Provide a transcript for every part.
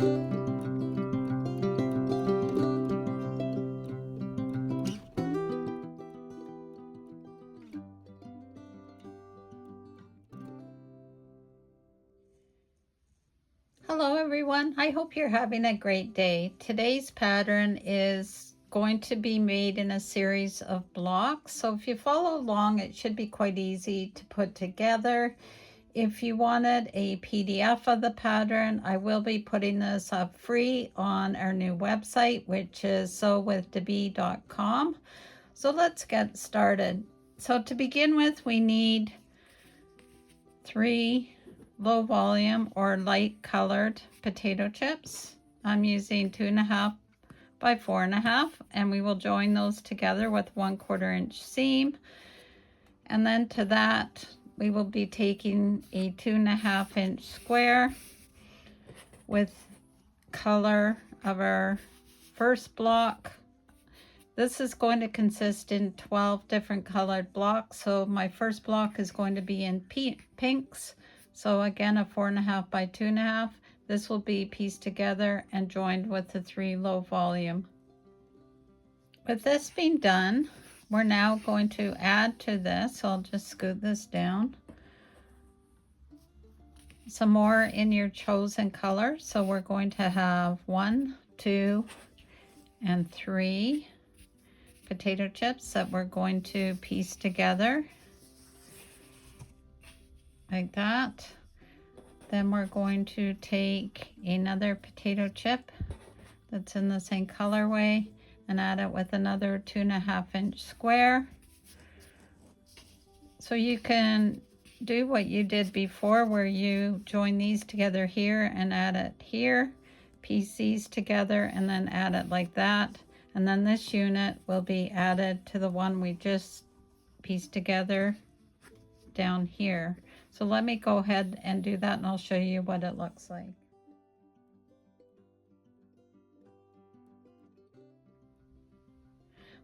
Hello everyone, I hope you're having a great day. Today's pattern is going to be made in a series of blocks, so if you follow along it should be quite easy to put together. If you wanted a PDF of the pattern, I will be putting this up free on our new website, which is sewwithdebee.com. So let's get started. So to begin with, we need 3 low volume or light colored potato chips. I'm using 2.5 by 4.5, and we will join those together with 1/4 inch seam. And then to that we will be taking a 2.5 inch square with color of our first block. This is going to consist in 12 different colored blocks, so my first block is going to be in pinks. So again, a 4.5 by 2.5. This will be pieced together and joined with the 3 low volume. With this being done, we're now going to add to this, so I'll just scoot this down, some more in your chosen color. So we're going to have 1, 2, and 3 potato chips that we're going to piece together like that. Then we're going to take another potato chip that's in the same colorway and add it with another 2.5 inch square. So you can do what you did before, where you join these together here and add it here, piece these together and then add it like that. And then this unit will be added to the one we just pieced together down here. So let me go ahead and do that and I'll show you what it looks like.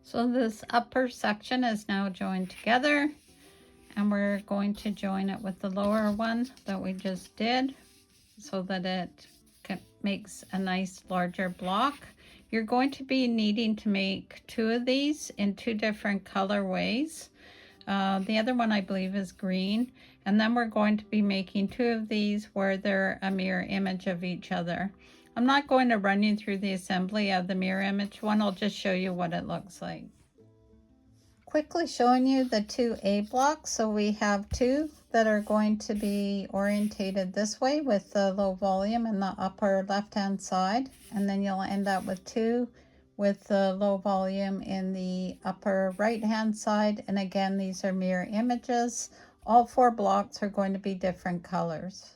So this upper section is now joined together, and we're going to join it with the lower one that we just did so that it makes a nice larger block. You're going to be needing to make 2 of these in 2 different colorways. The other one I believe is green, and then we're going to be making 2 of these where they're a mirror image of each other. I'm not going to run you through the assembly of the mirror image one, I'll just show you what it looks like. Quickly showing you the 2 A blocks. So we have 2 that are going to be orientated this way with the low volume in the upper left hand side, and then you'll end up with 2 with the low volume in the upper right hand side. And again, these are mirror images. All 4 blocks are going to be different colors.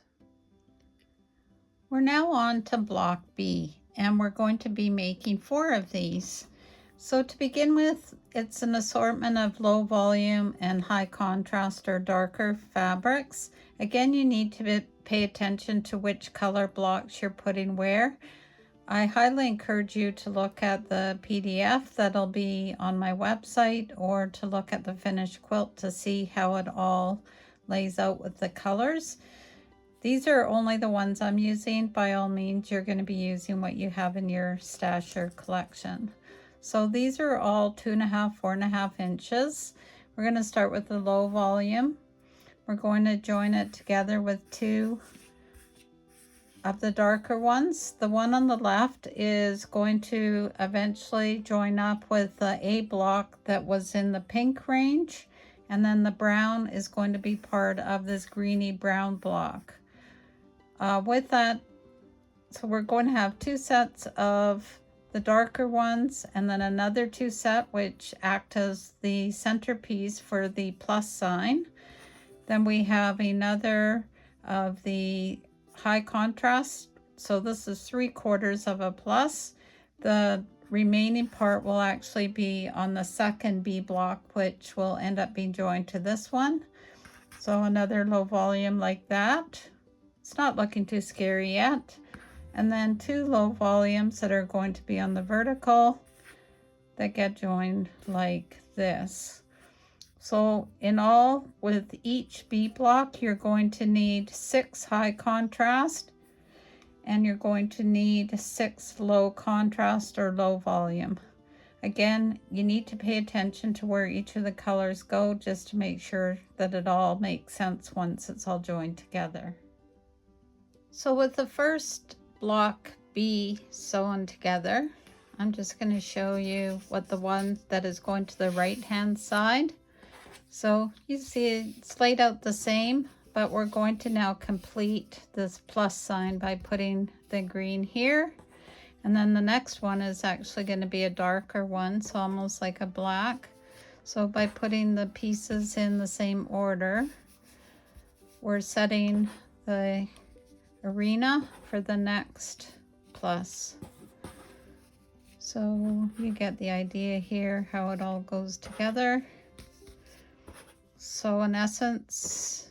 We're now on to block B, and we're going to be making 4 of these. So to begin with, it's an assortment of low volume and high contrast or darker fabrics. Again, you need to pay attention to which color blocks you're putting where. I highly encourage you to look at the PDF that'll be on my website, or to look at the finished quilt to see how it all lays out with the colors. These are only the ones I'm using. By all means, you're going to be using what you have in your stash or collection. So these are all 2.5, 4.5 inches. We're going to start with the low volume. We're going to join it together with 2 of the darker ones. The one on the left is going to eventually join up with the A block that was in the pink range, and then the brown is going to be part of this greeny brown block. With that, so we're going to have 2 sets of the darker ones, and then another 2 set which act as the centerpiece for the plus sign. Then we have another of the high contrast, so this is 3/4 of a plus. The remaining part will actually be on the second B block, which will end up being joined to this one. So another low volume like that. It's not looking too scary yet. And then 2 low volumes that are going to be on the vertical that get joined like this. So in all, with each B block, you're going to need 6 high contrast and you're going to need 6 low contrast or low volume. Again, you need to pay attention to where each of the colors go just to make sure that it all makes sense once it's all joined together. So with the first block B sewn together, I'm just going to show you what the one that is going to the right hand side. So you see it's laid out the same, but we're going to now complete this plus sign by putting the green here. And then the next one is actually going to be a darker one, so almost like a black. So by putting the pieces in the same order, we're setting the arena for the next plus. So you get the idea here how it all goes together. So in essence,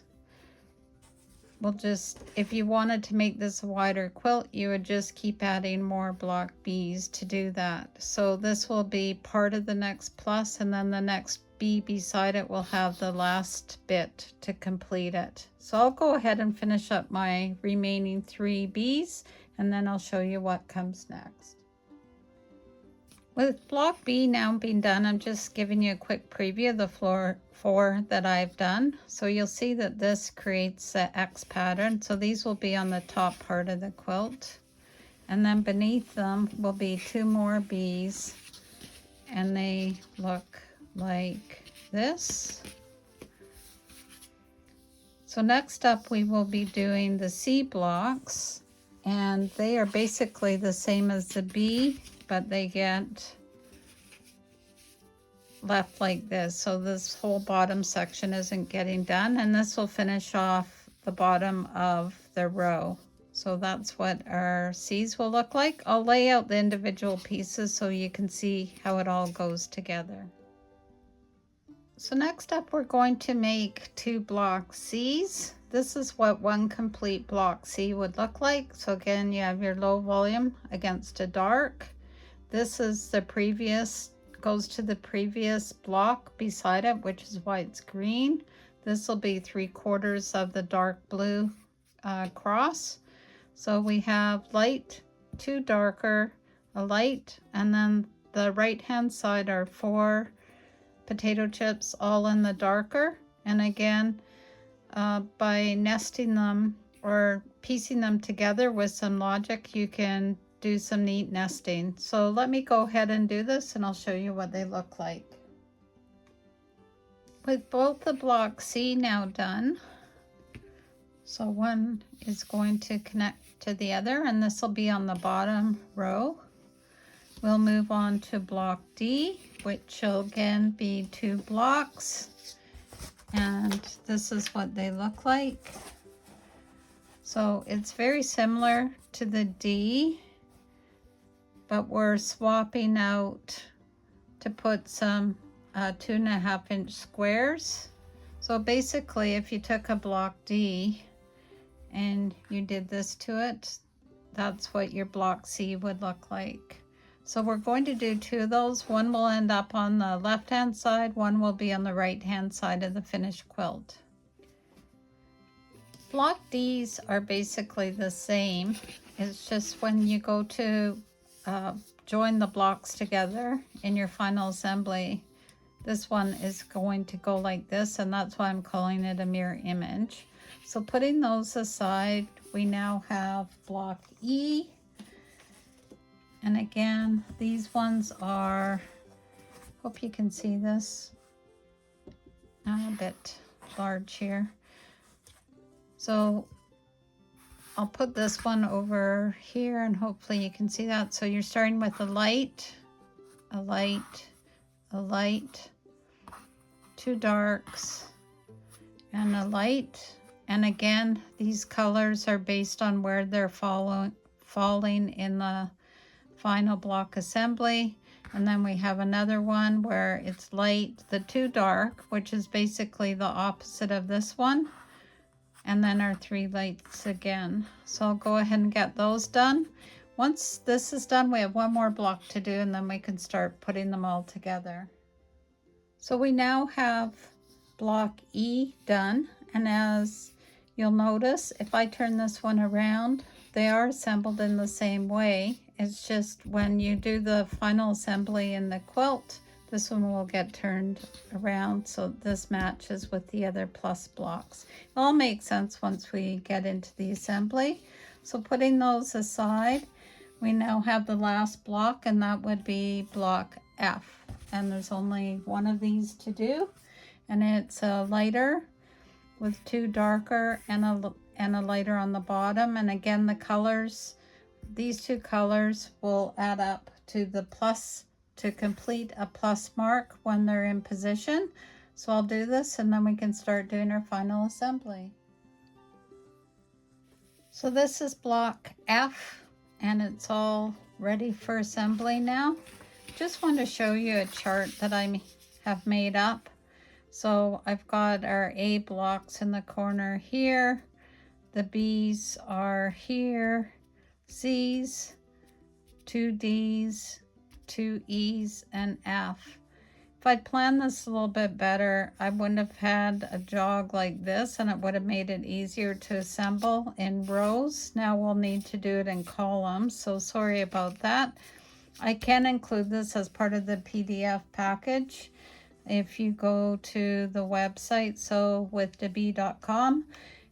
we'll just, if you wanted to make this a wider quilt, you would just keep adding more block Bs to do that. So this will be part of the next plus, and then the next B beside it will have the last bit to complete it. So I'll go ahead and finish up my remaining 3 Bs, and then I'll show you what comes next. With block B now being done, I'm just giving you a quick preview of the floor 4 that I've done. So you'll see that this creates the X pattern. So these will be on the top part of the quilt. And then beneath them will be 2 more Bs. And they look like this. So next up we will be doing the C blocks. And they are basically the same as the B, but they get left like this. So this whole bottom section isn't getting done, and this will finish off the bottom of the row. So that's what our C's will look like. I'll lay out the individual pieces so you can see how it all goes together. So next up we're going to make 2 block C's. This is what one complete block C would look like. So again, you have your low volume against a dark. This is the previous, goes to the previous block beside it, which is why it's green. This will be 3/4 of the dark blue cross. So we have light, 2 darker, a light, and then the right hand side are 4 potato chips all in the darker. And again, by nesting them or piecing them together with some logic, you can do some neat nesting. So let me go ahead and do this and I'll show you what they look like. With both the block C now done, so one is going to connect to the other, and this will be on the bottom row. We'll move on to block D, which will again be 2 blocks, and this is what they look like. So it's very similar to the D, but we're swapping out to put some 2.5-inch squares. So basically, if you took a block D and you did this to it, that's what your block C would look like. So we're going to do 2 of those. One will end up on the left hand side, one will be on the right hand side of the finished quilt. Block D's are basically the same. It's just when you go to join the blocks together in your final assembly, this one is going to go like this, and that's why I'm calling it a mirror image. So putting those aside, we now have block E. And again, these ones are, hope you can see this, a bit large here. So I'll put this one over here and hopefully you can see that. So you're starting with a light, a light, a light, 2 darks, and a light. And again, these colors are based on where they're falling in the final block assembly. And then we have another one where it's light, the 2 dark, which is basically the opposite of this one. And then our 3 lights again. So I'll go ahead and get those done. Once this is done, we have 1 more block to do, and then we can start putting them all together. So we now have block E done, and as you'll notice, if I turn this one around, they are assembled in the same way. It's just when you do the final assembly in the quilt, this one will get turned around so this matches with the other plus blocks. It all makes sense once we get into the assembly. So putting those aside, we now have the last block, and that would be block F. And there's only one of these to do, and it's a lighter with two darker and a lighter on the bottom. And again, the colors, these two colors will add up to the plus, to complete a plus mark when they're in position. So I'll do this and then we can start doing our final assembly. So this is block F and it's all ready for assembly now. Just want to show you a chart that I have made up. So I've got our A blocks in the corner here, the B's are here, C's, 2 D's, 2 E's, and F. If I'd planned this a little bit better, I wouldn't have had a jog like this, and it would have made it easier to assemble in rows. Now we'll need to do it in columns, so sorry about that. I can include this as part of the PDF package. If you go to the website sewwithdebee.com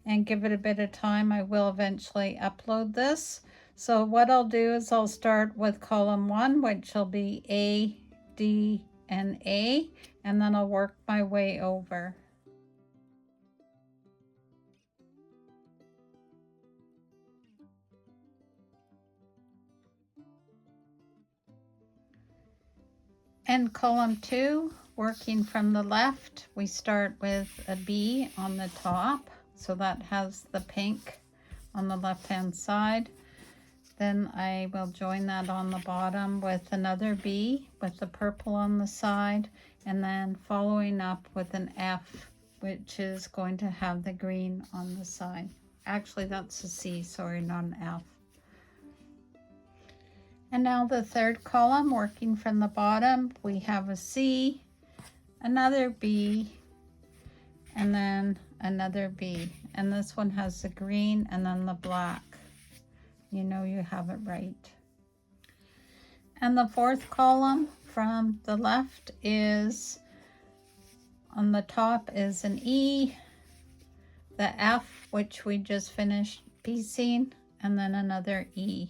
and give it a bit of time, I will eventually upload this. So what I'll do is I'll start with column 1, which will be A, D, and A, and then I'll work my way over. And column 2, working from the left, we start with a B on the top, so that has the pink on the left hand side. Then I will join that on the bottom with another B with the purple on the side, and then following up with an F, which is going to have the green on the side. Actually, that's a C, sorry, not an F. And now the third column, working from the bottom, we have a C, another B, and then another B. And this one has the green and then the black. You know you have it right. And the fourth column from the left is, on the top is an E, the F, which we just finished piecing, and then another E.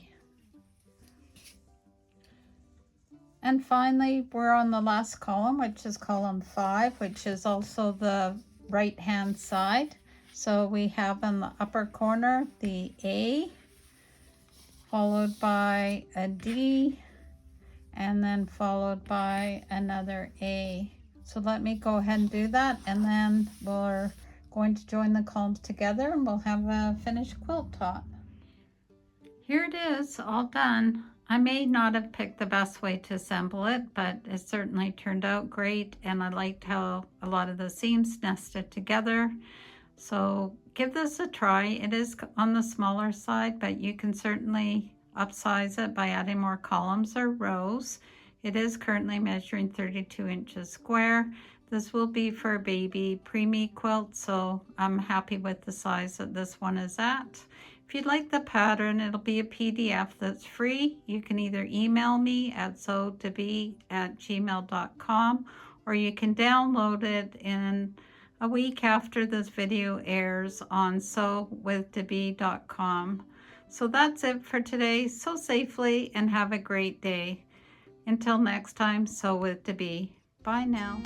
And finally, we're on the last column, which is column 5, which is also the right hand side. So we have in the upper corner the A, followed by a D, and then followed by another A. So let me go ahead and do that, and then we're going to join the columns together and we'll have a finished quilt top. Here it is, all done. I may not have picked the best way to assemble it, but it certainly turned out great, and I liked how a lot of the seams nested together. So give this a try. It is on the smaller side, but you can certainly upsize it by adding more columns or rows. It is currently measuring 32 inches square. This will be for a baby preemie quilt, so I'm happy with the size that this one is at. If you'd like the pattern, it'll be a PDF that's free. You can either email me at sewwithdebee@gmail.com, or you can download it in a week after this video airs on sewwithdebee.com. So that's it for today. Sew safely and have a great day. Until next time, sew with Debee. Bye now.